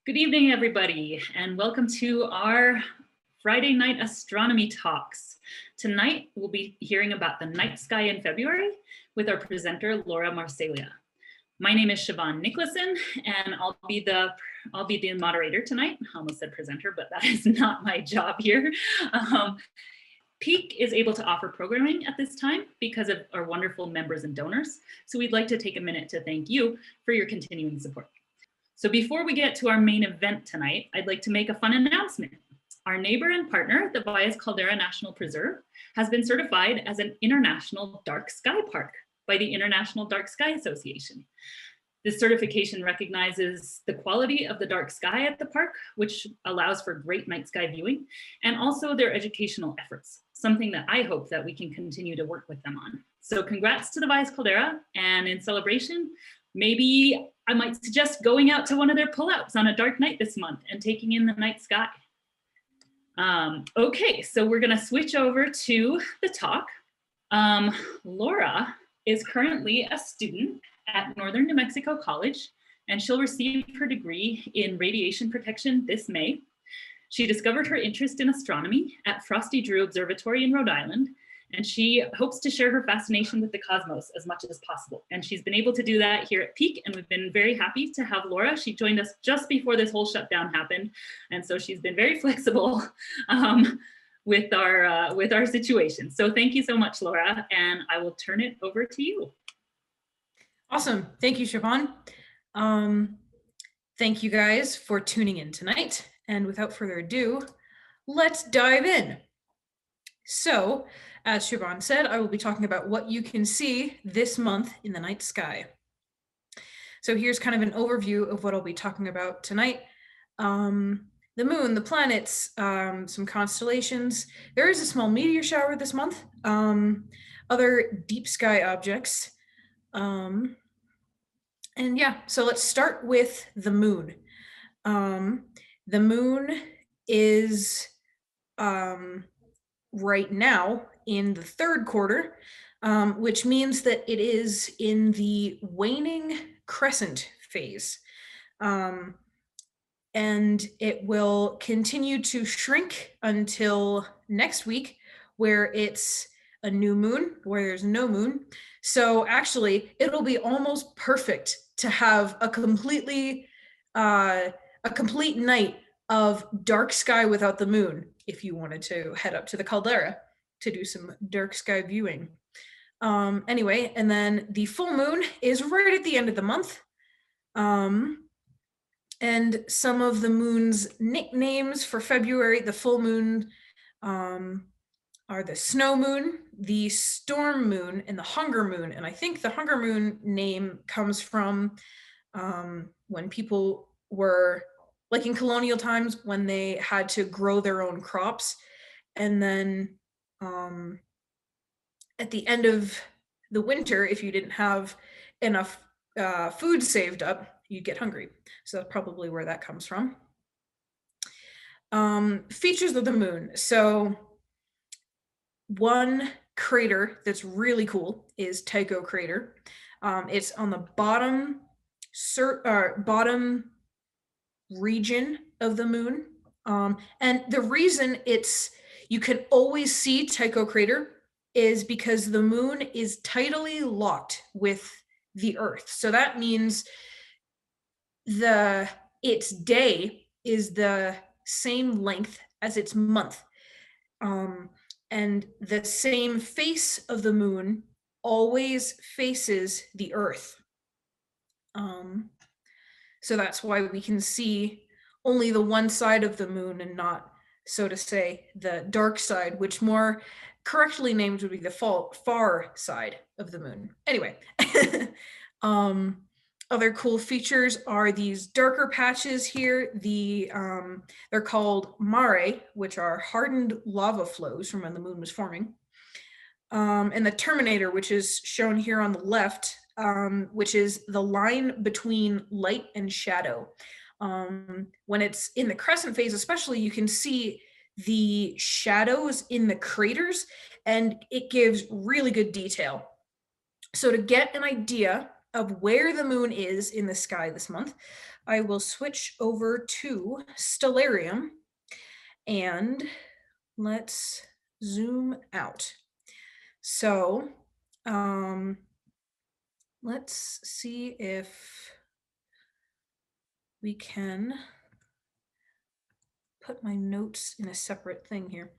Good evening, everybody, and welcome to our Friday night astronomy talks. Tonight, we'll be hearing about the night sky in February with our presenter, Laura Marseglia. My name is Siobhan Nicholson, and I'll be the moderator tonight. I almost said presenter, but that is not my job here. PEEC is able to offer programming at this time because of our wonderful members and donors. So we'd like to take a minute to thank you for your continuing support. So before we get to our main event tonight, I'd like to make a fun announcement. Our neighbor and partner, the Valles Caldera National Preserve, has been certified as an international dark sky park by the International Dark Sky Association. This certification recognizes the quality of the dark sky at the park, which allows for great night sky viewing, and also their educational efforts, something that I hope that we can continue to work with them on. So congrats to the Valles Caldera, and in celebration, maybe I might suggest going out to one of their pullouts on a dark night this month and taking in the night sky. Okay, so we're gonna switch over to the talk. Laura is currently a student at Northern New Mexico College, and she'll receive her degree in radiation protection this May. She discovered her interest in astronomy at Frosty Drew Observatory in Rhode Island, and she hopes to share her fascination with the cosmos as much as possible. And she's been able to do that here at PEEC, and we've been very happy to have Laura. She joined us just before this whole shutdown happened, and so she's been very flexible with our situation. So thank you so much, Laura, and I will turn it over to you. Awesome. Thank you, Siobhan. Thank you guys for tuning in tonight. And without further ado, let's dive in. So, as Siobhan said, I will be talking about what you can see this month in the night sky. So here's kind of an overview of what I'll be talking about tonight. The moon, the planets, some constellations. There is a small meteor shower this month. Other deep sky objects. And yeah, so let's start with the moon. The moon is right now in the third quarter, which means that it is in the waning crescent phase. And it will continue to shrink until next week, where it's a new moon, where there's no moon. So actually, it'll be almost perfect to have a complete night of dark sky without the moon, if you wanted to head up to the caldera to do some dark sky viewing. Anyway, and then the full moon is right at the end of the month. And some of the moon's nicknames for February, the full moon, are the snow moon, the storm moon, and the hunger moon. And I think the hunger moon name comes from when people were, like in colonial times, when they had to grow their own crops. And then at the end of the winter, if you didn't have enough food saved up, you'd get hungry. So that's probably where that comes from. Features of the moon. So one crater that's really cool is Tycho crater. It's on the bottom region of the moon. And the reason you can always see Tycho crater is because the moon is tidally locked with the Earth. So that means its day is the same length as its month. And the same face of the moon always faces the Earth. So that's why we can see only the one side of the moon and not, so to say, the dark side, which more correctly named would be the far side of the moon. Anyway, other cool features are these darker patches here. They're called mare, which are hardened lava flows from when the moon was forming. And the terminator, which is shown here on the left, which is the line between light and shadow. When it's in the crescent phase, especially, you can see the shadows in the craters, and it gives really good detail. So to get an idea of where the moon is in the sky this month, I will switch over to stellarium and let's zoom out. So let's see if we can put my notes in a separate thing here.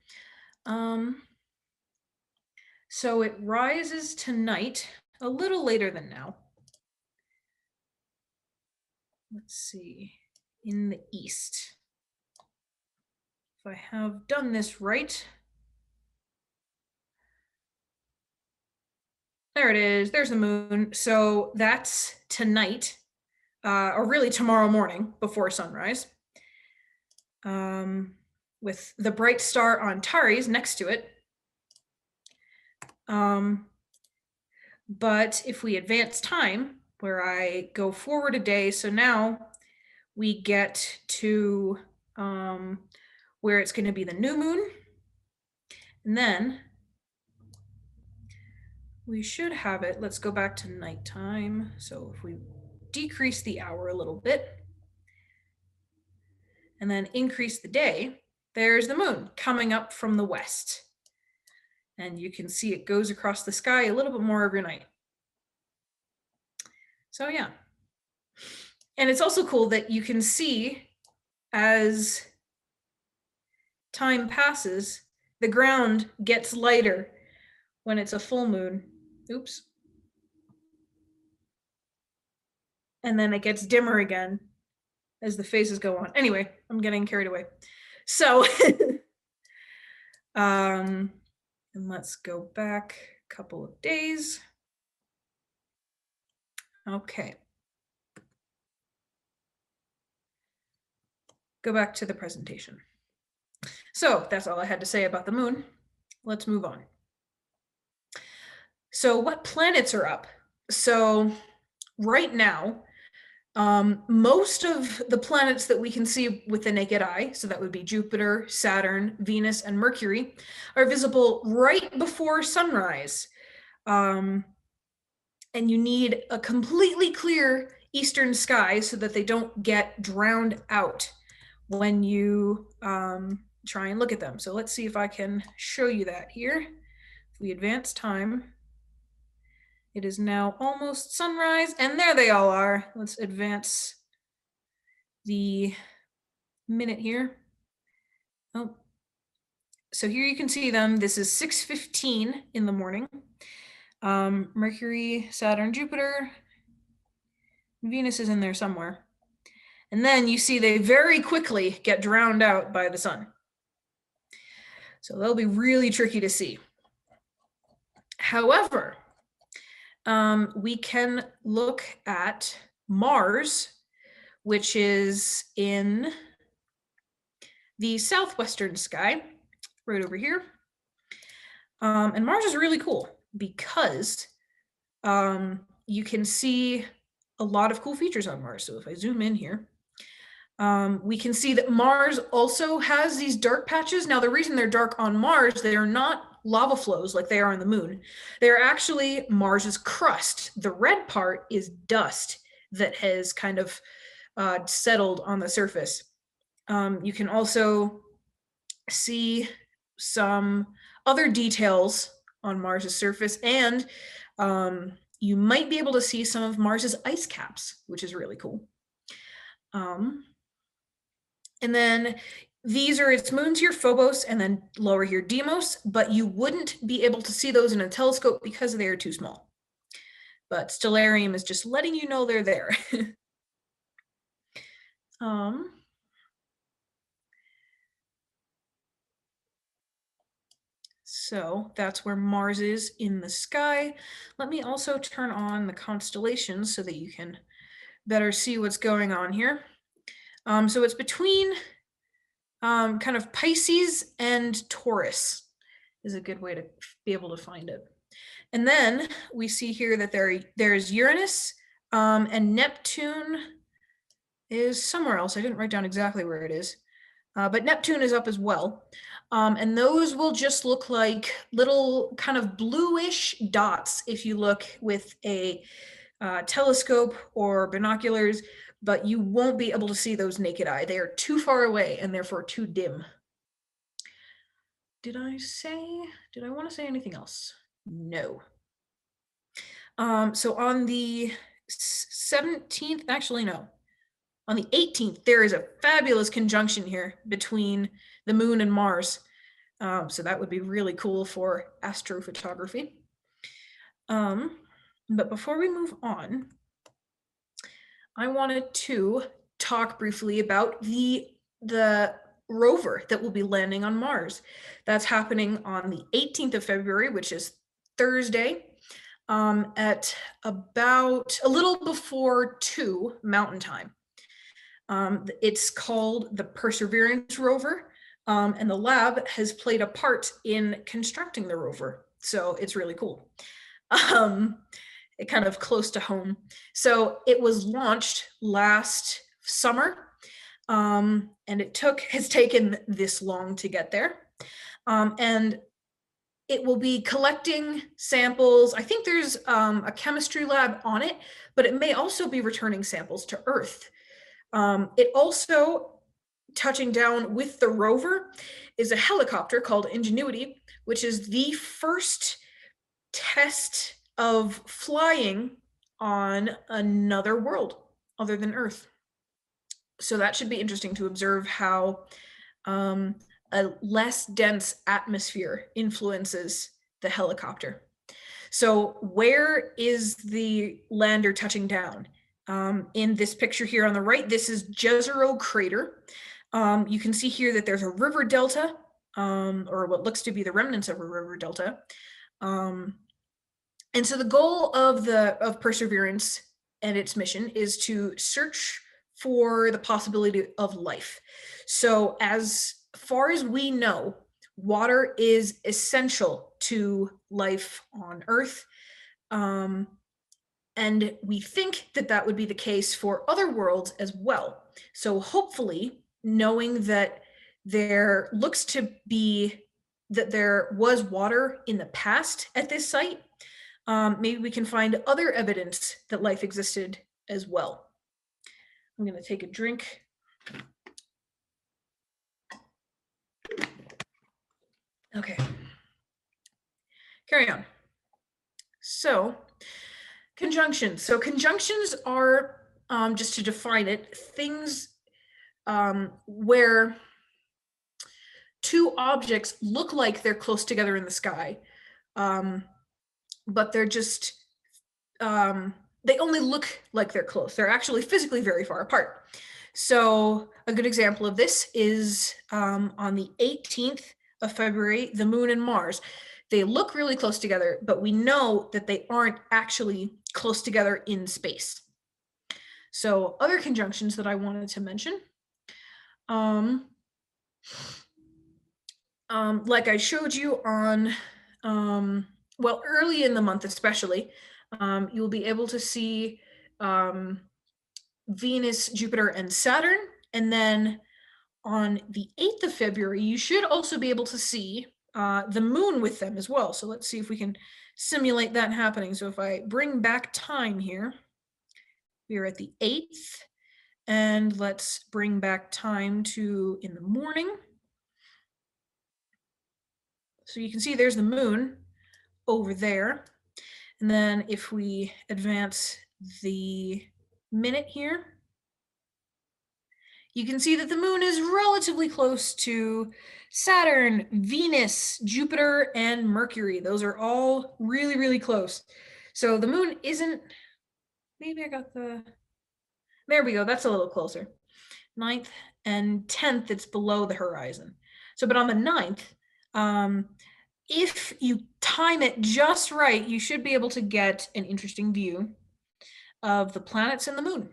So it rises tonight, a little later than now. Let's see, in the east. If I have done this right. There it is, there's the moon. So that's tonight, or really tomorrow morning before sunrise. With the bright star Antares next to it. But if we advance time, where I go forward a day, so now we get to where it's going to be the new moon, and then we should have it. Let's go back to nighttime. So if we decrease the hour a little bit, and then increase the day, there's the moon coming up from the west. And you can see it goes across the sky a little bit more every night. So yeah. And it's also cool that you can see as time passes, the ground gets lighter when it's a full moon. Oops. And then it gets dimmer again as the phases go on. Anyway, I'm getting carried away. So, and let's go back a couple of days. Okay. Go back to the presentation. So that's all I had to say about the moon. Let's move on. So what planets are up? So right now, most of the planets that we can see with the naked eye, so that would be Jupiter, Saturn, Venus, and Mercury, are visible right before sunrise. And you need a completely clear eastern sky so that they don't get drowned out when you try and look at them. So let's see if I can show you that here. If we advance time, it is now almost sunrise, and there they all are. Let's advance the minute here. Oh, so here you can see them. This is 6:15 in the morning. Mercury, Saturn, Jupiter, Venus is in there somewhere. And then you see they very quickly get drowned out by the sun. So they'll be really tricky to see. However, we can look at Mars, which is in the southwestern sky, right over here. And Mars is really cool because you can see a lot of cool features on Mars. So if I zoom in here, we can see that Mars also has these dark patches. Now, the reason they're dark on Mars, they are not lava flows like they are on the moon. They're actually Mars's crust. The red part is dust that has kind of settled on the surface. You can also see some other details on Mars's surface, and you might be able to see some of Mars's ice caps, which is really cool. And then these are its moons here, Phobos, and then lower here, Deimos, but you wouldn't be able to see those in a telescope because they are too small. But Stellarium is just letting you know they're there. So that's where Mars is in the sky. Let me also turn on the constellations so that you can better see what's going on here. So it's between kind of Pisces and Taurus is a good way to be able to find it. And then we see here that there's Uranus and Neptune is somewhere else. I didn't write down exactly where it is, but Neptune is up as well. And those will just look like little kind of bluish dots if you look with a telescope or binoculars, but you won't be able to see those naked eye. They are too far away and therefore too dim. Did I want to say anything else? No. So on the 17th, actually no, on the 18th, there is a fabulous conjunction here between the moon and Mars. So that would be really cool for astrophotography. But before we move on, I wanted to talk briefly about the rover that will be landing on Mars. That's happening on the 18th of February, which is Thursday, at about a little before 2 Mountain Time. It's called the Perseverance rover, and the lab has played a part in constructing the rover. So it's really cool. It kind of close to home. So it was launched last summer, and has taken this long to get there. And it will be collecting samples. I think there's a chemistry lab on it, but it may also be returning samples to Earth. It also, touching down with the rover, is a helicopter called Ingenuity, which is the first test of flying on another world other than Earth. So that should be interesting to observe how a less dense atmosphere influences the helicopter. So where is the lander touching down? In this picture here on the right, this is Jezero Crater. You can see here that there's a river delta, or what looks to be the remnants of a river delta. And so the goal of Perseverance and its mission is to search for the possibility of life. So as far as we know, water is essential to life on Earth. And we think that that would be the case for other worlds as well. So hopefully, knowing that there looks to be that there was water in the past at this site, maybe we can find other evidence that life existed as well. I'm going to take a drink. Okay. Carry on. So, conjunctions. So conjunctions are, just to define it, things where two objects look like they're close together in the sky, but they're just, they only look like they're close. They're actually physically very far apart. So a good example of this is on the 18th of February, the moon and Mars. They look really close together, but we know that they aren't actually close together in space. So other conjunctions that I wanted to mention, like I showed you on, well, early in the month especially, you'll be able to see Venus, Jupiter, and Saturn. And then on the 8th of February, you should also be able to see the moon with them as well. So let's see if we can simulate that happening. So if I bring back time here, we are at the 8th, and let's bring back time to in the morning. So you can see there's the moon over there. And then if we advance the minute here, you can see that the moon is relatively close to Saturn, Venus, Jupiter, and Mercury. Those are all really, really close. So the moon isn't, maybe I got there we go, that's a little closer. 9th and 10th, it's below the horizon. So, but on the 9th, if you time it just right, you should be able to get an interesting view of the planets and the moon.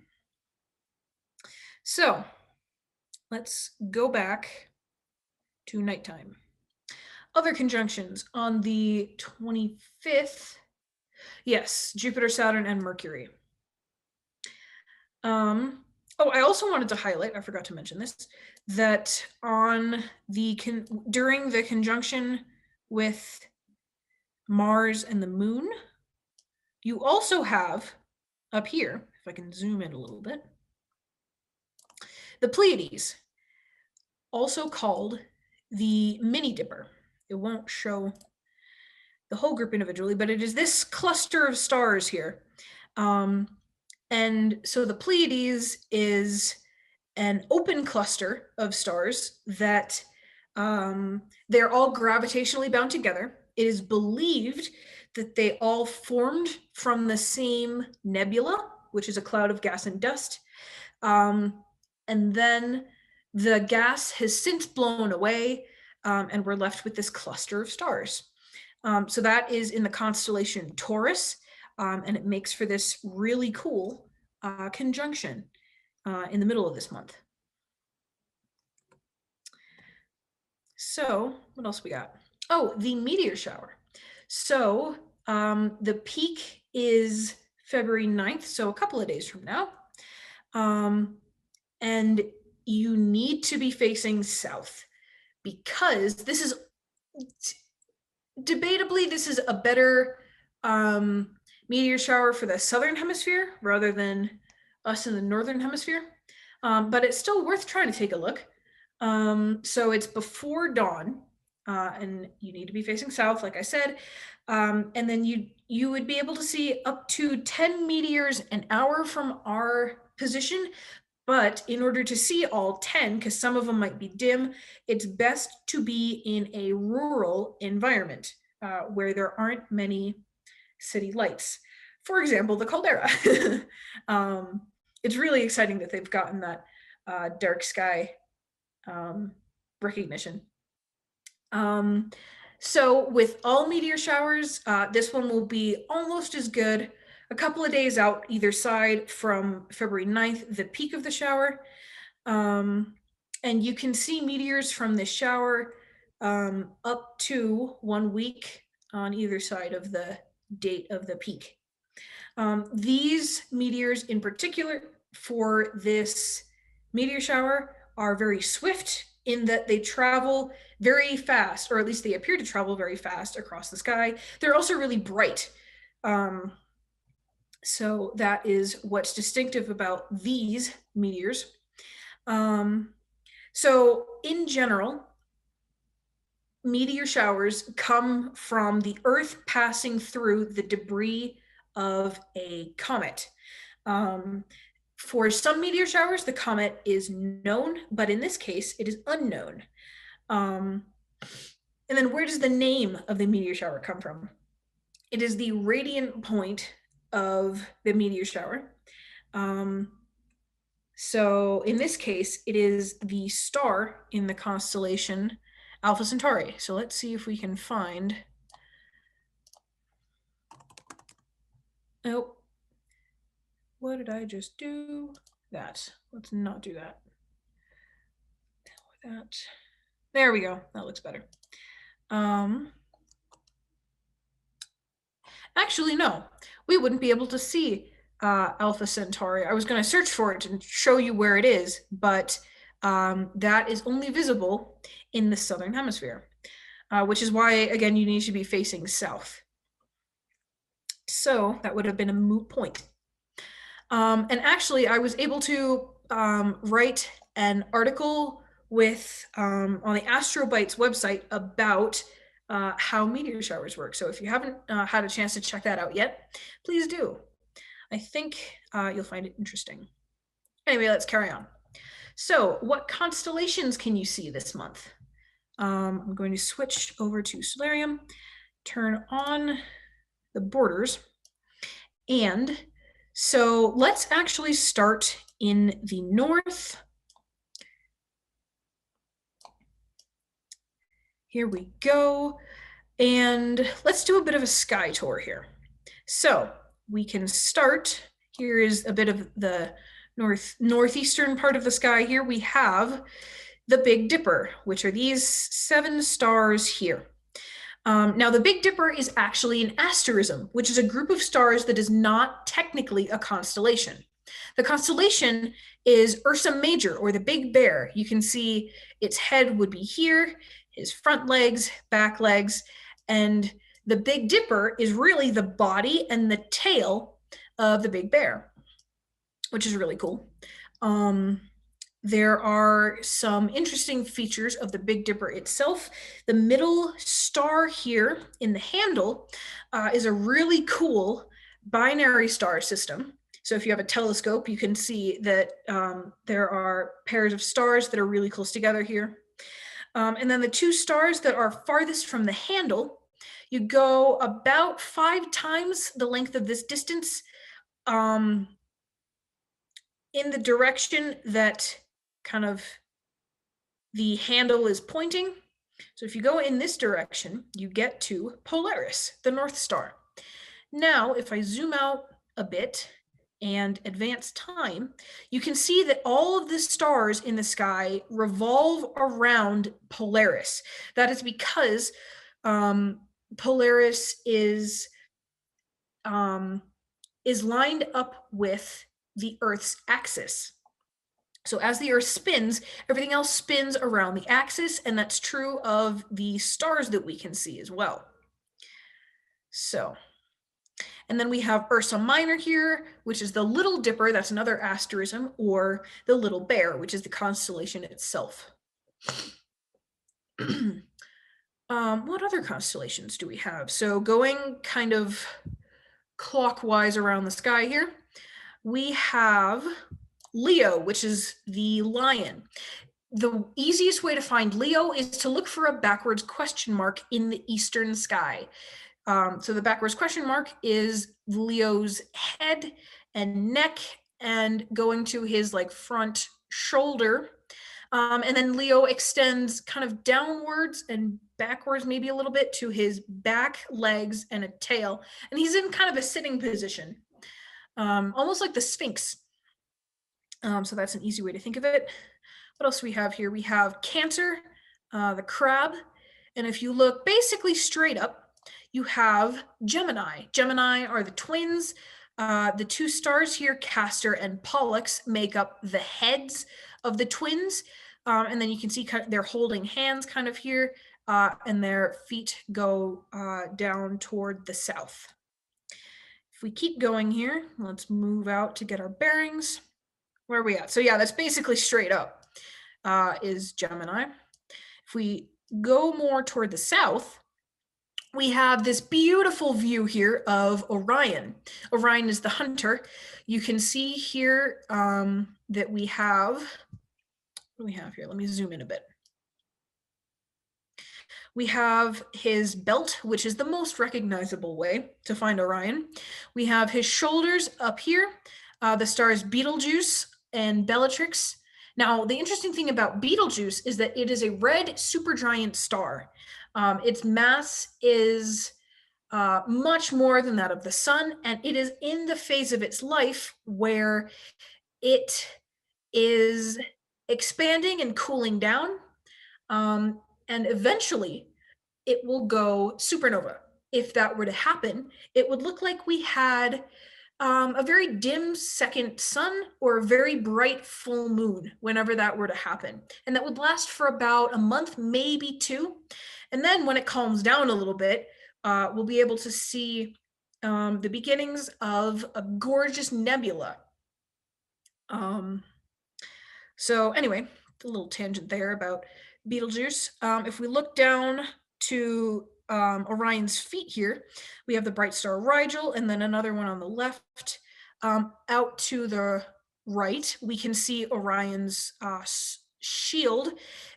So let's go back to nighttime. Other conjunctions on the 25th. Yes, Jupiter, Saturn, and Mercury. Oh, I also wanted to highlight, I forgot to mention this, that on the during the conjunction with Mars and the moon, you also have up here, if I can zoom in a little bit, the Pleiades, also called the Mini Dipper. It won't show the whole group individually, but it is this cluster of stars here. And so the Pleiades is an open cluster of stars that they're all gravitationally bound together. It is believed that they all formed from the same nebula, which is a cloud of gas and dust. And then the gas has since blown away, and we're left with this cluster of stars. So that is in the constellation Taurus, and it makes for this really cool conjunction in the middle of this month. So what else we got? Oh, the meteor shower. So the peak is February 9th, so a couple of days from now. And you need to be facing south because this is debatably, this is a better meteor shower for the southern hemisphere rather than us in the northern hemisphere. But it's still worth trying to take a look. So it's before dawn, and you need to be facing south, like I said. And then you would be able to see up to 10 meteors an hour from our position. But in order to see all 10, because some of them might be dim, it's best to be in a rural environment where there aren't many city lights. For example, the caldera. It's really exciting that they've gotten that dark sky recognition. So with all meteor showers, this one will be almost as good a couple of days out either side from February 9th, the peak of the shower. And you can see meteors from this shower up to 1 week on either side of the date of the peak. These meteors in particular for this meteor shower are very swift in that they travel very fast, or at least they appear to travel very fast across the sky. They're also really bright. So that is what's distinctive about these meteors. So in general, meteor showers come from the Earth passing through the debris of a comet. For some meteor showers, the comet is known, but in this case, it is unknown. And then where does the name of the meteor shower come from? It is the radiant point of the meteor shower. So in this case, it is the star in the constellation Alpha Centauri. So let's see if we can find. Oh, what did I just do? That. Let's not do that. That. There we go. That looks better. Actually, no, we wouldn't be able to see Alpha Centauri. I was going to search for it and show you where it is, but that is only visible in the southern hemisphere, which is why, again, you need to be facing south. So that would have been a moot point. And actually, I was able to write an article with on the Astrobites website about how meteor showers work. So if you haven't had a chance to check that out yet, please do. I think you'll find it interesting. Anyway, let's carry on. So what constellations can you see this month? I'm going to switch over to Solarium, turn on the borders. And so let's actually start in the north. Here we go. And let's do a bit of a sky tour here. So we can start, here is a bit of the northeastern part of the sky here. We have the Big Dipper, which are these 7 stars here. Now the Big Dipper is actually an asterism, which is a group of stars that is not technically a constellation. The constellation is Ursa Major, or the Big Bear. You can see its head would be here, his front legs, back legs, and the Big Dipper is really the body and the tail of the Big Bear. which is really cool. There are some interesting features of the Big Dipper itself. The middle star here in the handle is a really cool binary star system. So if you have a telescope, you can see that there are pairs of stars that are really close together here. And then the two stars that are farthest from the handle, you go about 5 times the length of this distance in the direction that kind of the handle is pointing. So if you go in this direction, you get to Polaris, the North Star. Now, if I zoom out a bit and advance time, you can see that all of the stars in the sky revolve around Polaris. That is because Polaris is lined up with the Earth's axis. So as the Earth spins, everything else spins around the axis, and that's true of the stars that we can see as well. So, and then we have Ursa Minor here, which is the Little Dipper, that's another asterism, or the Little Bear, which is the constellation itself. What other constellations do we have? So going kind of clockwise around the sky here, we have Leo, which is the lion. The easiest way to find Leo is to look for a backwards question mark in the eastern sky. So the backwards question mark is Leo's head and neck and going to his like front shoulder. And then Leo extends kind of downwards and backwards maybe a little bit to his back, legs, and a tail. And he's in kind of a sitting position, almost like the Sphinx. So that's an easy way to think of it. What else do we have here? We have Cancer, the crab. And if you look basically straight up, you have Gemini. Gemini are the twins. The two stars here, Castor and Pollux, make up the heads of the twins. And then you can see they're holding hands kind of here, and their feet go down toward the south. If we keep going here, let's move out to get our bearings. Where are we at? So yeah, that's basically straight up is Gemini. If we go more toward the south, we have this beautiful view here of Orion. Orion is the hunter. You can see here that we have, what do we have here? Let me zoom in a bit. We have his belt, which is the most recognizable way to find Orion. We have his shoulders up here, the stars Betelgeuse and Bellatrix. Now, the interesting thing about Betelgeuse is that it is a red supergiant star. Its mass is much more than that of the sun, and it is in the phase of its life where it is expanding and cooling down, and eventually it will go supernova. If that were to happen, it would look like we had a very dim second sun or a very bright full moon whenever that were to happen. And that would last for about a month, maybe 2. And then when it calms down a little bit, we'll be able to see the beginnings of a gorgeous nebula. So anyway, a little tangent there about Betelgeuse. If we look down to Orion's feet here, we have the bright star Rigel and then another one on the left. Out to the right, we can see Orion's shield,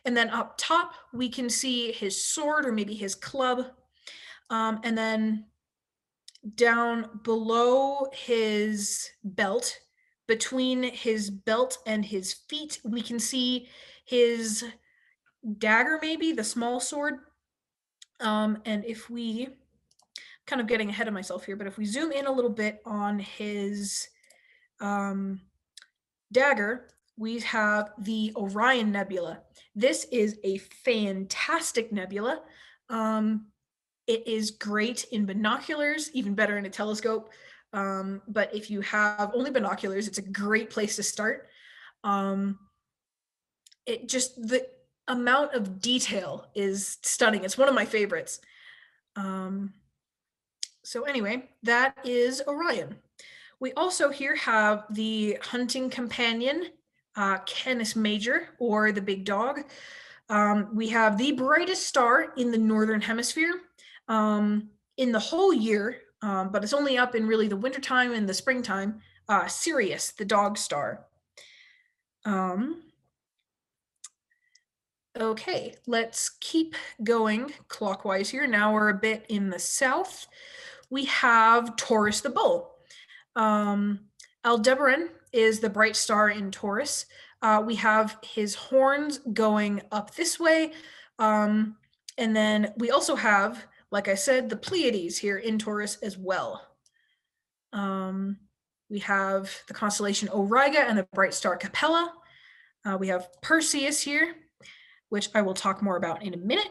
and then up top we can see his sword or maybe his club, and then down below his belt, between his belt and his feet, we can see his dagger, maybe the small sword. And if we, kind of getting ahead of myself here, but if we zoom in a little bit on his dagger, we have the Orion Nebula. This is a fantastic nebula. It is great in binoculars, even better in a telescope. But if you have only binoculars, it's a great place to start. It just, the amount of detail is stunning. It's one of my favorites. So anyway, that is Orion. We also here have the hunting companion, Canis Major, or the big dog. We have the brightest star in the northern hemisphere in the whole year, but it's only up in really the wintertime and the springtime, Sirius, the dog star. Okay, let's keep going clockwise here. Now we're a bit in the south. We have Taurus the bull. Aldebaran is the bright star in Taurus. We have his horns going up this way. And then we also have, like I said, the Pleiades here in Taurus as well. We have the constellation Auriga and the bright star Capella. We have Perseus here, which I will talk more about in a minute.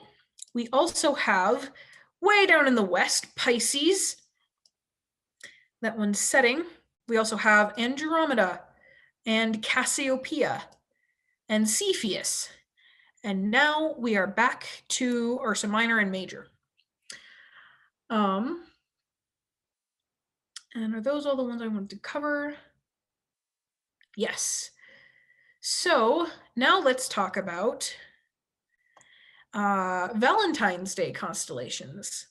We also have, way down in the west, Pisces. That one's setting. We also have Andromeda and Cassiopeia and Cepheus. And now we are back to Ursa Minor and Major. And are those all the ones I wanted to cover? Yes. So now let's talk about Valentine's Day constellations.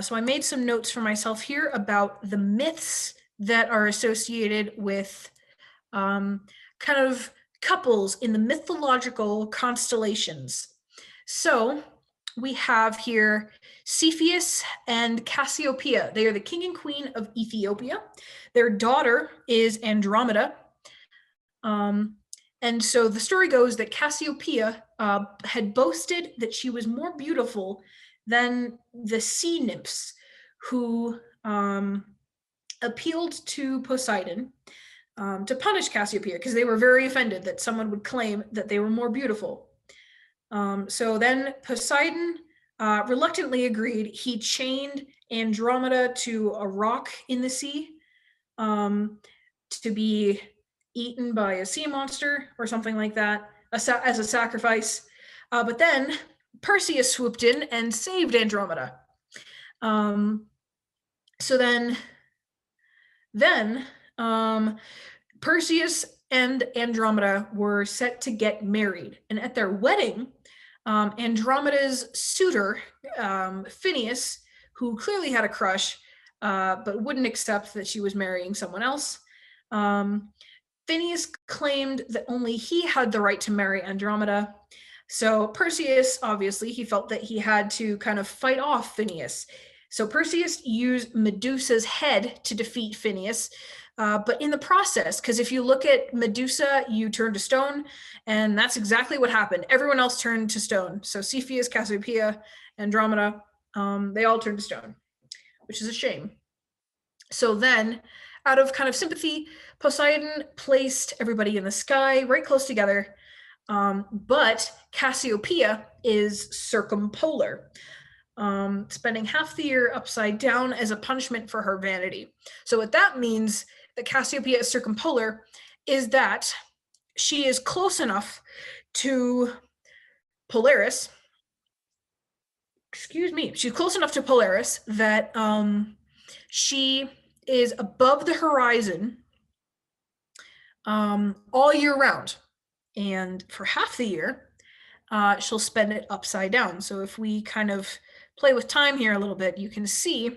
So I made some notes for myself here about the myths that are associated with kind of couples in the mythological constellations. So we have here Cepheus and Cassiopeia. They are the king and queen of Ethiopia. Their daughter is Andromeda. And so the story goes that Cassiopeia had boasted that she was more beautiful than the sea nymphs who appealed to Poseidon to punish Cassiopeia because they were very offended that someone would claim that they were more beautiful. So then Poseidon reluctantly agreed. He chained Andromeda to a rock in the sea to be eaten by a sea monster or something like that as a sacrifice. But then Perseus swooped in and saved Andromeda. So then Perseus and Andromeda were set to get married. And at their wedding, Andromeda's suitor, Phineus, who clearly had a crush, but wouldn't accept that she was marrying someone else, Phineus claimed that only he had the right to marry Andromeda. So Perseus, obviously, he felt that he had to kind of fight off Phineus. So Perseus used Medusa's head to defeat Phineus. But in the process, because if you look at Medusa, you turn to stone, and that's exactly what happened. Everyone else turned to stone. So Cepheus, Cassiopeia, Andromeda, they all turned to stone, which is a shame. So then, out of kind of sympathy, Poseidon placed everybody in the sky right close together. But Cassiopeia is circumpolar, spending half the year upside down as a punishment for her vanity. So what that means that Cassiopeia is circumpolar is that she is close enough to Polaris. She's close enough to Polaris that she is above the horizon all year round. And for half the year, she'll spend it upside down. So if we kind of play with time here a little bit, you can see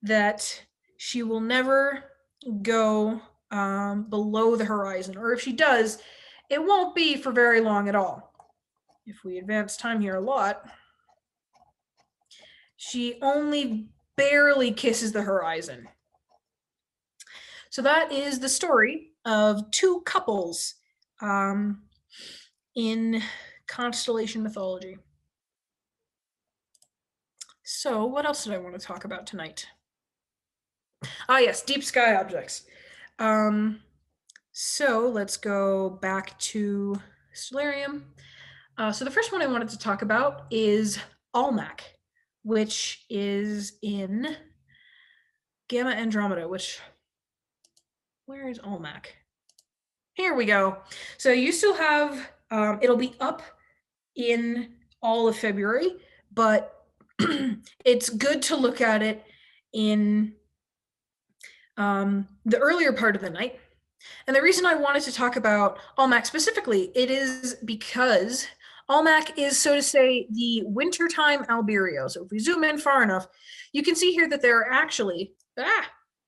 that she will never go below the horizon. Or if she does, it won't be for very long at all. If we advance time here a lot, she only barely kisses the horizon. So that is the story of two couples in constellation mythology. So what else did I want to talk about tonight? Yes, deep sky objects. So let's go back to Stellarium. So the first one I wanted to talk about is Almach, which is in Gamma Andromeda, where is Almach? Here we go. So you still have, it'll be up in all of February, but it's good to look at it in the earlier part of the night. And the reason I wanted to talk about Almanac specifically, it is because Almanac is, so to say, the wintertime alberio. So if we zoom in far enough, you can see here that there are actually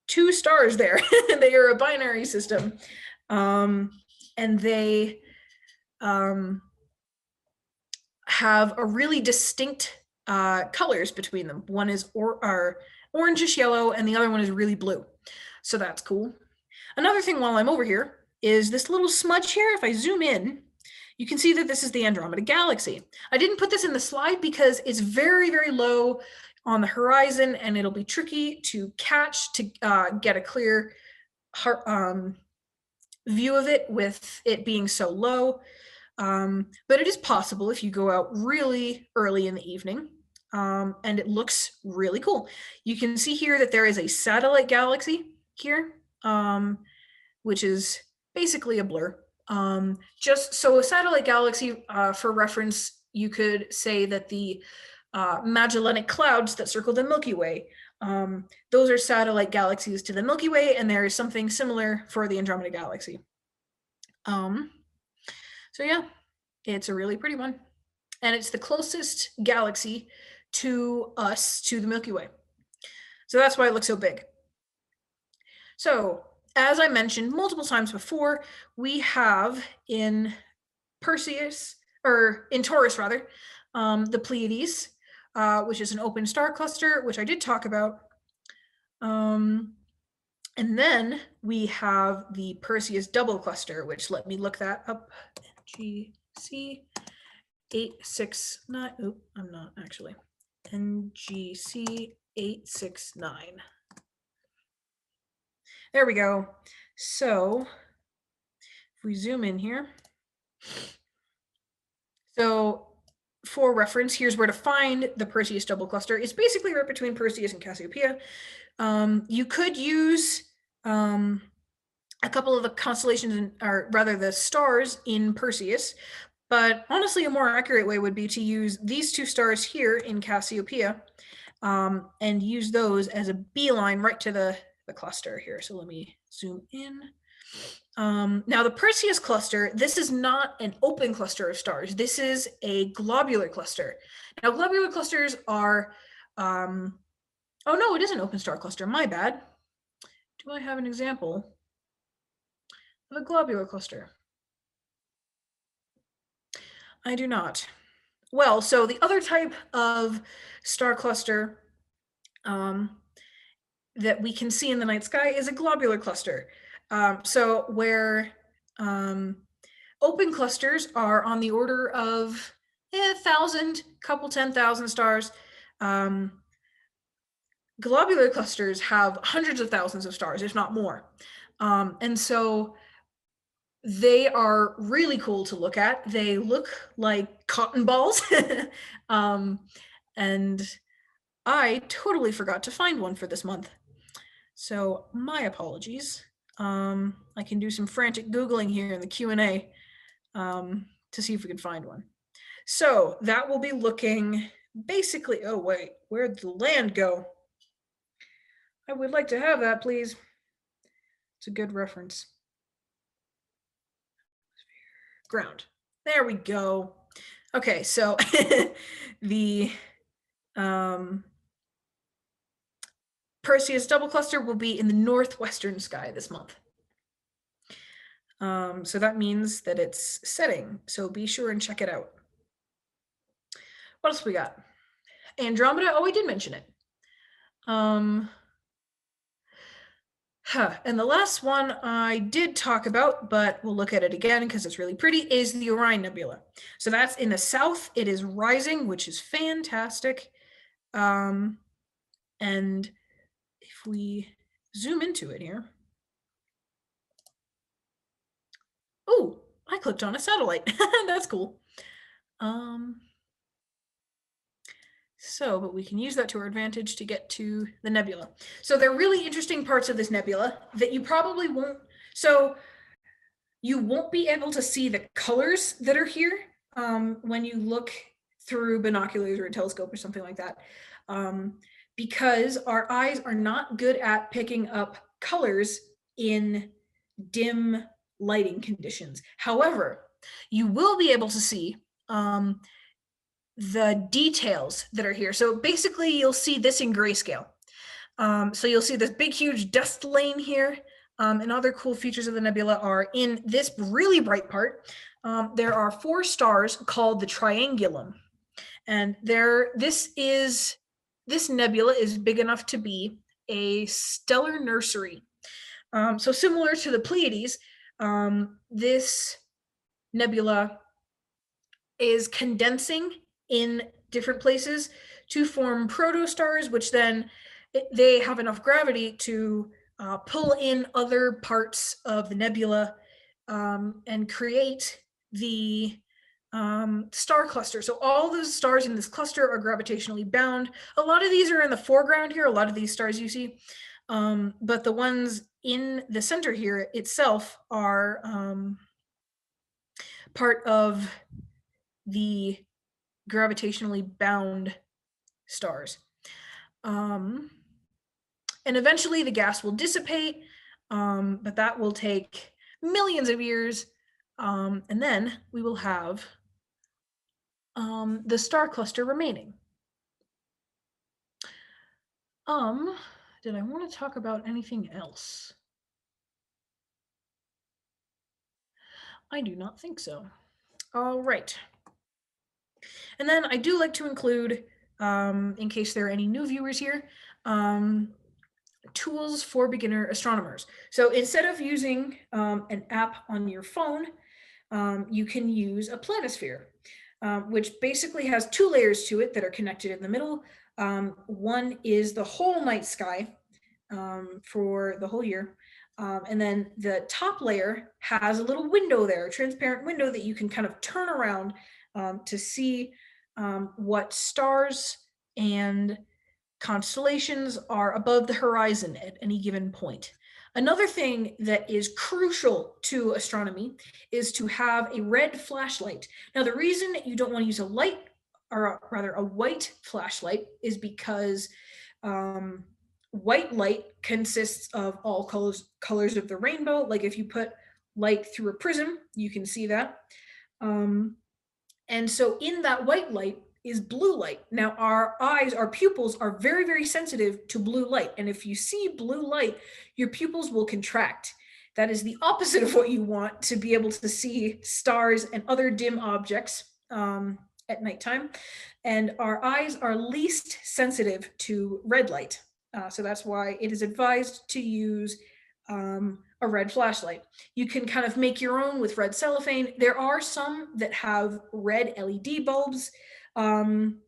2 stars there. They are a binary system. And they have a really distinct colors between them. One is orangish yellow and the other one is really blue. So that's cool. Another thing while I'm over here is this little smudge here. If I zoom in, you can see that this is the Andromeda Galaxy. I didn't put this in the slide because it's very, very low on the horizon and it'll be tricky to catch to get a clear view of it with it being so low. But it is possible if you go out really early in the evening, and it looks really cool. You can see here that there is a satellite galaxy here, which is basically a blur. Just so a satellite galaxy, for reference, you could say that the Magellanic Clouds that circle the Milky Way, those are satellite galaxies to the Milky Way, and there is something similar for the Andromeda Galaxy. So yeah, it's a really pretty one. And it's the closest galaxy to us, to the Milky Way. So that's why it looks so big. So as I mentioned multiple times before, we have in Perseus, or in Taurus rather, the Pleiades, which is an open star cluster, which I did talk about. And then we have the Perseus double cluster, which, let me look that up. NGC 869. Oh, I'm not actually. NGC 869. There we go. So if we zoom in here. So for reference, here's where to find the Perseus double cluster. It's basically right between Perseus and Cassiopeia. You could use a couple of the constellations, or rather the stars in Perseus, but honestly a more accurate way would be to use these 2 stars here in Cassiopeia, and use those as a beeline right to the cluster here. So let me zoom in. Now the Perseus cluster, this is not an open cluster of stars. This is a globular cluster. Now globular clusters are, oh no, it is an open star cluster, my bad. Do I have an example of a globular cluster? I do not. Well, so the other type of star cluster that we can see in the night sky is a globular cluster. So where open clusters are on the order of 1,000, couple 10,000 stars. Globular clusters have hundreds of thousands of stars, if not more. And so they are really cool to look at. They look like cotton balls. And I totally forgot to find one for this month. So my apologies. I can do some frantic Googling here in the Q&A to see if we can find one. So that will be looking basically, oh wait, where'd the land go? I would like to have that, please. It's a good reference. Ground. There we go. Okay, so the Perseus double cluster will be in the northwestern sky this month. So that means that it's setting, so be sure and check it out. What else we got? Andromeda, oh, I did mention it. And the last one I did talk about, but we'll look at it again because it's really pretty, is the Orion Nebula. So that's in the south. It is rising, which is fantastic. And if we zoom into it here. Oh, I clicked on a satellite. That's cool. But we can use that to our advantage to get to the nebula. So there are really interesting parts of this nebula that you probably won't, so you won't be able to see the colors that are here when you look through binoculars or a telescope or something like that, because our eyes are not good at picking up colors in dim lighting conditions. However, you will be able to see the details that are here. So basically you'll see this in grayscale. So you'll see this big, huge dust lane here. And other cool features of the nebula are in this really bright part. There are 4 stars called the triangulum. And this nebula is big enough to be a stellar nursery. So similar to the Pleiades, this nebula is condensing in different places to form protostars, which then they have enough gravity to pull in other parts of the nebula and create the star cluster. So all those stars in this cluster are gravitationally bound. A lot of these are in the foreground here, a lot of these stars you see, but the ones in the center here itself are part of the gravitationally bound stars. And eventually the gas will dissipate, but that will take millions of years. And then we will have the star cluster remaining. Did I want to talk about anything else? I do not think so. All right. And then I do like to include, in case there are any new viewers here, tools for beginner astronomers. So instead of using an app on your phone, you can use a planisphere, which basically has 2 layers to it that are connected in the middle. One is the whole night sky for the whole year. And then the top layer has a little window there, a transparent window that you can kind of turn around to see what stars and constellations are above the horizon at any given point. Another thing that is crucial to astronomy is to have a red flashlight. Now, the reason you don't want to use a light, or rather a white flashlight, is because white light consists of all colors of the rainbow. Like if you put light through a prism, you can see that. And so in that white light is blue light. Now our eyes, our pupils are very, very sensitive to blue light. And if you see blue light, your pupils will contract. That is the opposite of what you want to be able to see stars and other dim objects at nighttime. And our eyes are least sensitive to red light. So that's why it is advised to use a red flashlight. You can kind of make your own with red cellophane. There are some that have red LED bulbs. And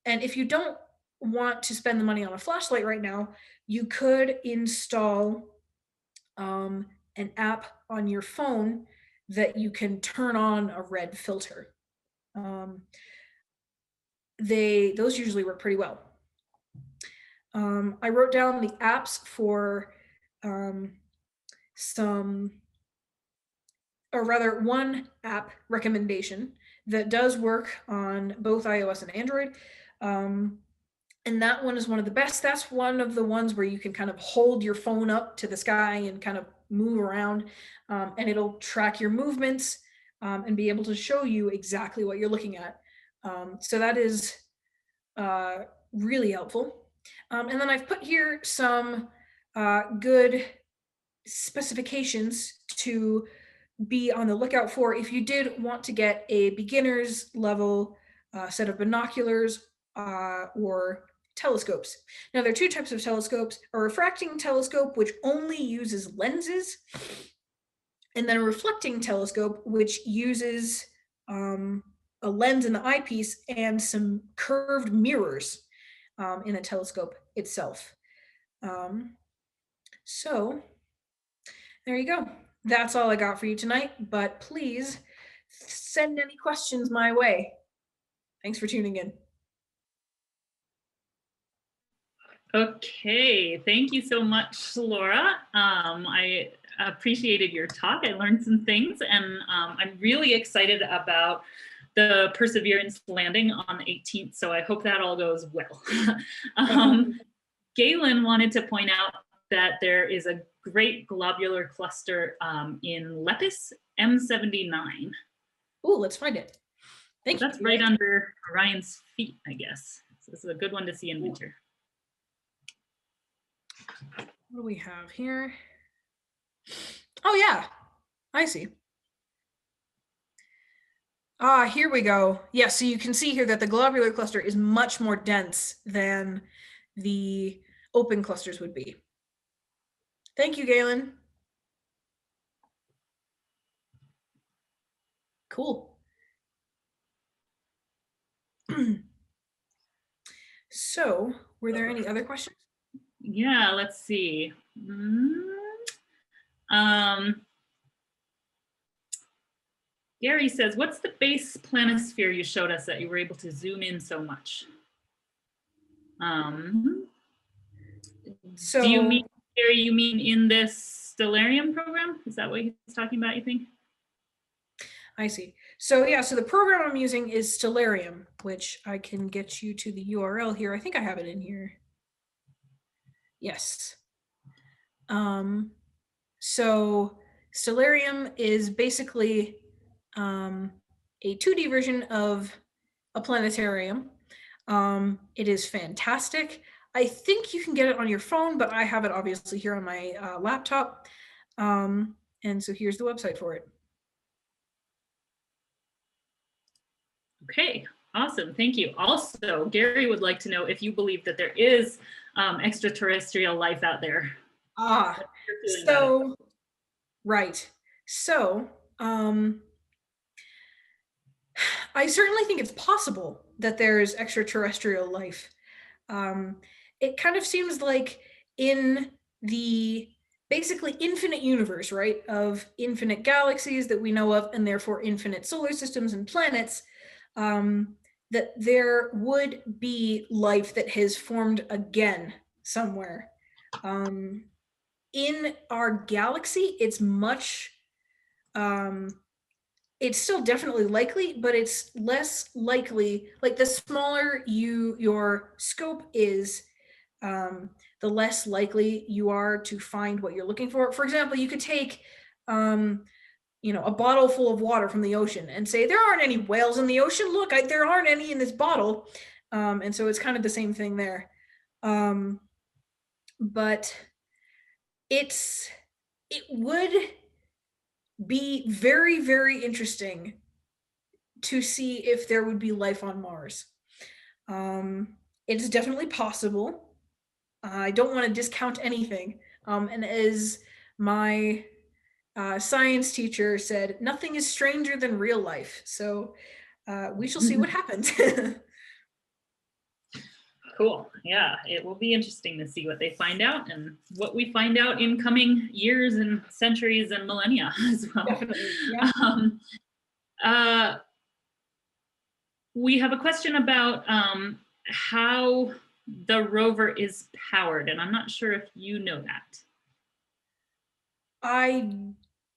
if you don't want to spend the money on a flashlight right now, you could install an app on your phone that you can turn on a red filter. Those usually work pretty well. I wrote down the apps for one app recommendation that does work on both iOS and Android. And that one is one of the best. That's one of the ones where you can kind of hold your phone up to the sky and kind of move around, and it'll track your movements and be able to show you exactly what you're looking at. So that is really helpful. And then I've put here some good specifications to be on the lookout for if you did want to get a beginner's level set of binoculars or telescopes. Now there are 2 types of telescopes: a refracting telescope, which only uses lenses, and then a reflecting telescope, which uses a lens in the eyepiece and some curved mirrors in the telescope itself. So there you go. That's all I got for you tonight, but please send any questions my way. Thanks for tuning in. Okay, thank you so much, Laura. I appreciated your talk. I learned some things, and I'm really excited about the Perseverance landing on the 18th, so I hope that all goes well. Galen wanted to point out that there is a great globular cluster in Lepus M79. Oh, let's find it. Thank you. That's right under Orion's feet, I guess. So this is a good one to see in winter. What do we have here? Oh yeah, I see. Ah, here we go. Yeah, so you can see here that the globular cluster is much more dense than the open clusters would be. Thank you, Galen. Cool. So, were there any other questions? Yeah, let's see. Gary says, what's the base planisphere you showed us that you were able to zoom in so much? So, do you mean, Gary, you mean in this Stellarium program? Is that what he's talking about, you think? I see. So yeah, so the program I'm using is Stellarium, which I can get you to the URL here. I think I have it in here. Yes. So Stellarium is basically a 2D version of a planetarium. It is fantastic. I think you can get it on your phone, but I have it obviously here on my laptop. And so here's the website for it. Okay, awesome, thank you. Also, Gary would like to know if you believe that there is extraterrestrial life out there. So, right. So, I certainly think it's possible that there's extraterrestrial life. It kind of seems like in the basically infinite universe, right, of infinite galaxies that we know of, and therefore infinite solar systems and planets, that there would be life that has formed again somewhere. In our galaxy, it's much, it's still definitely likely, but it's less likely. Like the smaller your scope is, the less likely you are to find what you're looking for. For example, you could take, a bottle full of water from the ocean and say, there aren't any whales in the ocean. Look, there aren't any in this bottle. And so it's kind of the same thing there. But it would be very, very interesting to see if there would be life on Mars. It's definitely possible. I don't want to discount anything. And as my science teacher said, nothing is stranger than real life. So we shall see what happens. Cool. Yeah, it will be interesting to see what they find out and what we find out in coming years and centuries and millennia as well. Definitely, yeah. We have a question about how the rover is powered, and I'm not sure if you know that. I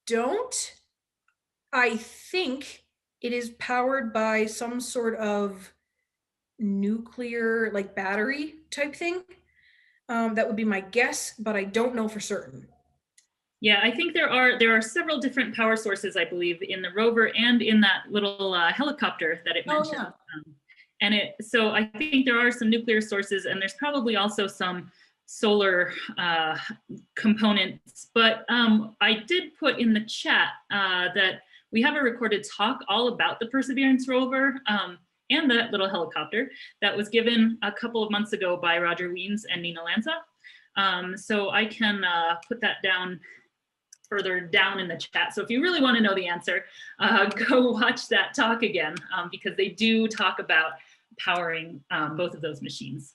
don't. I think it is powered by some sort of nuclear, like battery type thing. That would be my guess, but I don't know for certain. Yeah, I think there are several different power sources, I believe, in the rover and in that little helicopter that it mentioned. Oh, yeah. So I think there are some nuclear sources, and there's probably also some solar components. But I did put in the chat that we have a recorded talk all about the Perseverance rover and that little helicopter that was given a couple of months ago by Roger Weems and Nina Lanza. So I can put that down further down in the chat. So if you really want to know the answer, go watch that talk again, because they do talk about powering both of those machines.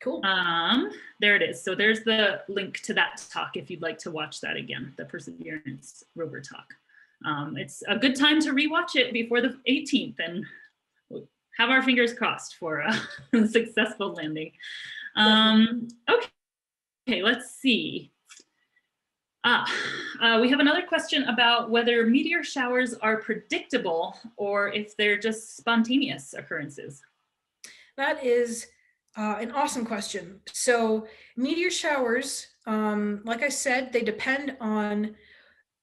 Cool. There it is. So there's the link to that talk if you'd like to watch that again, the Perseverance rover talk. It's a good time to rewatch it before the 18th and have our fingers crossed for a successful landing. Okay, let's see. We have another question about whether meteor showers are predictable or if they're just spontaneous occurrences. That is An awesome question. So meteor showers, like I said, they depend on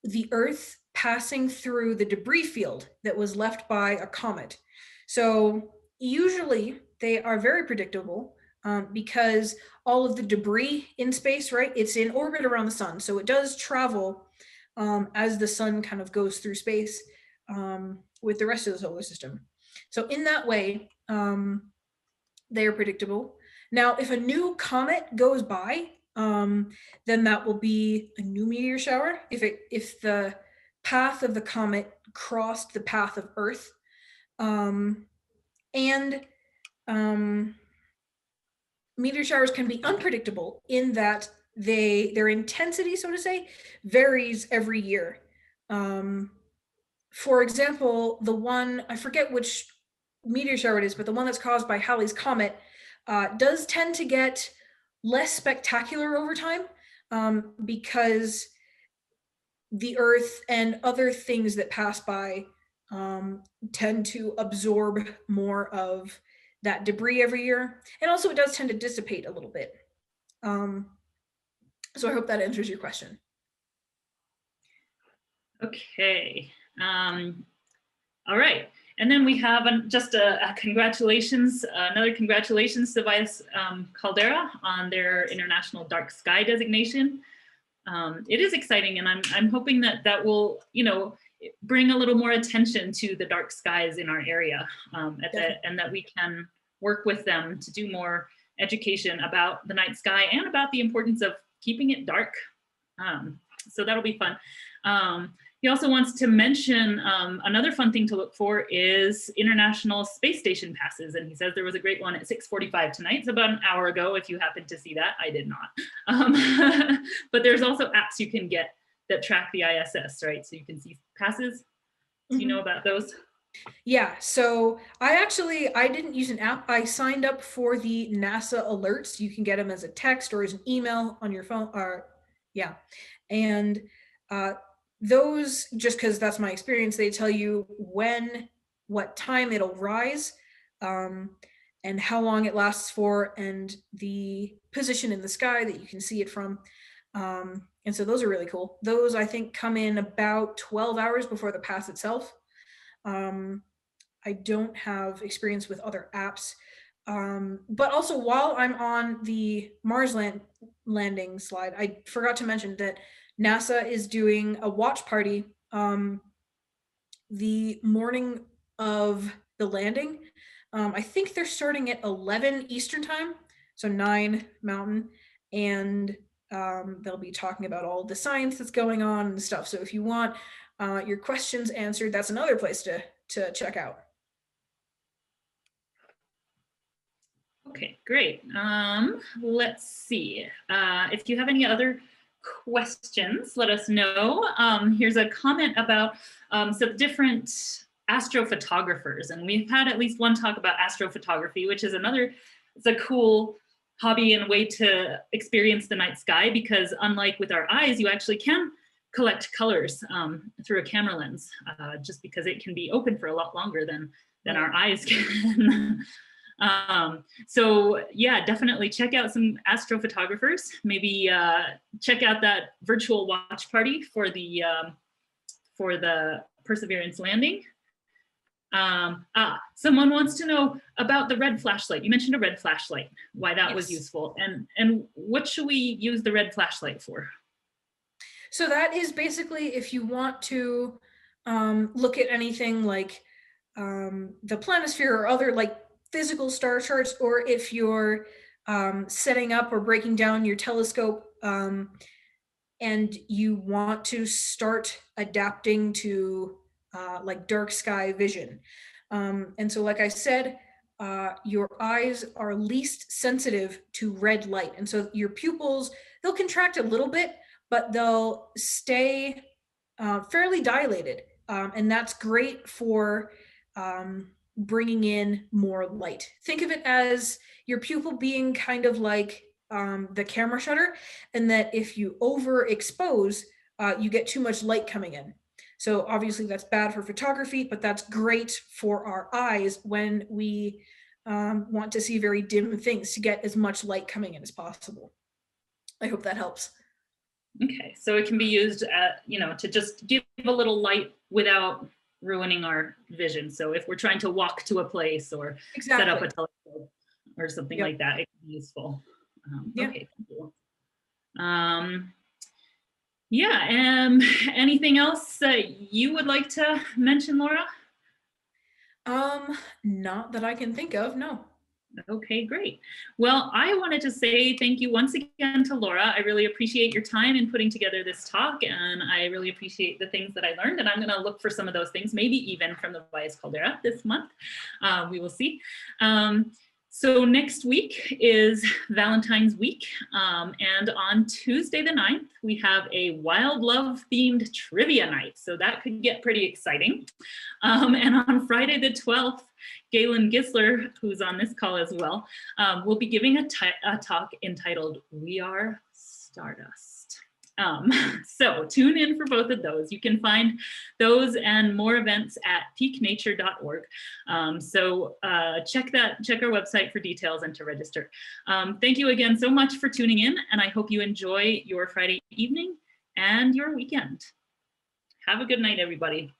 the Earth passing through the debris field that was left by a comet. So usually they are very predictable because all of the debris in space, right? It's in orbit around the sun. So it does travel as the sun kind of goes through space with the rest of the solar system. So in that way, they are predictable. Now, if a new comet goes by, then that will be a new meteor shower. If the path of the comet crossed the path of Earth, and meteor showers can be unpredictable in that their intensity, so to say, varies every year. For example, the one, I forget which meteor shower it is, but the one that's caused by Halley's Comet does tend to get less spectacular over time because the Earth and other things that pass by tend to absorb more of that debris every year. And also it does tend to dissipate a little bit. So I hope that answers your question. Okay. All right. And then we have just a congratulations, another congratulations to Vice Caldera on their International Dark Sky designation. It is exciting, and I'm hoping that will, bring a little more attention to the dark skies in our area, and that we can work with them to do more education about the night sky and about the importance of keeping it dark. So that'll be fun. He also wants to mention another fun thing to look for is International Space Station passes. And he says there was a great one at 6:45 tonight. It's about an hour ago if you happen to see that. I did not. But there's also apps you can get that track the ISS, right? So you can see passes. Do you know about those? Yeah, so I didn't use an app. I signed up for the NASA alerts. You can get them as a text or as an email on your phone. And those, just because that's my experience, they tell you what time it'll rise, and how long it lasts for, and the position in the sky that you can see it from. And so those are really cool. Those, I think, come in about 12 hours before the pass itself. I don't have experience with other apps. But also, while I'm on the Mars landing slide, I forgot to mention that NASA is doing a watch party the morning of the landing. I think they're starting at 11 Eastern time, so 9 Mountain, and they'll be talking about all the science that's going on and stuff. So if you want your questions answered, that's another place to check out. Okay, great. Let's see. If you have any other questions, let us know. Here's a comment about some different astrophotographers, and we've had at least one talk about astrophotography, which is it's a cool hobby and way to experience the night sky, because unlike with our eyes, you actually can collect colors through a camera lens, just because it can be open for a lot longer than our eyes can. So yeah, definitely check out some astrophotographers. Maybe check out that virtual watch party for the Perseverance landing. Someone wants to know about the red flashlight. You mentioned a red flashlight, why that was useful, and what should we use the red flashlight for? So that is basically if you want to look at anything like the planisphere or other like physical star charts, or if you're setting up or breaking down your telescope and you want to start adapting to like dark sky vision. And so, like I said, your eyes are least sensitive to red light. And so your pupils, they'll contract a little bit, but they'll stay fairly dilated. And that's great for bringing in more light. Think of it as your pupil being kind of like the camera shutter, and that if you overexpose, you get too much light coming in. So obviously that's bad for photography, but that's great for our eyes when we want to see very dim things to get as much light coming in as possible. I hope that helps. Okay, so it can be used to just give a little light without ruining our vision. So if we're trying to walk to a place or set up a telescope or something like that, it can be useful. Okay, thank you. Anything else that you would like to mention, Laura? Not that I can think of, no. Okay, great. Well, I wanted to say thank you once again to Laura. I really appreciate your time in putting together this talk, and I really appreciate the things that I learned, and I'm going to look for some of those things, maybe even from the Valles Caldera this month. We will see. So next week is Valentine's Week, and on Tuesday the 9th, we have a wild love themed trivia night, so that could get pretty exciting. And on Friday the 12th, Galen Gisler, who's on this call as well, will be giving a talk entitled We Are Stardust. So tune in for both of those. You can find those and more events at peaknature.org. Check our website for details and to register. Thank you again so much for tuning in, and I hope you enjoy your Friday evening and your weekend. Have a good night, everybody.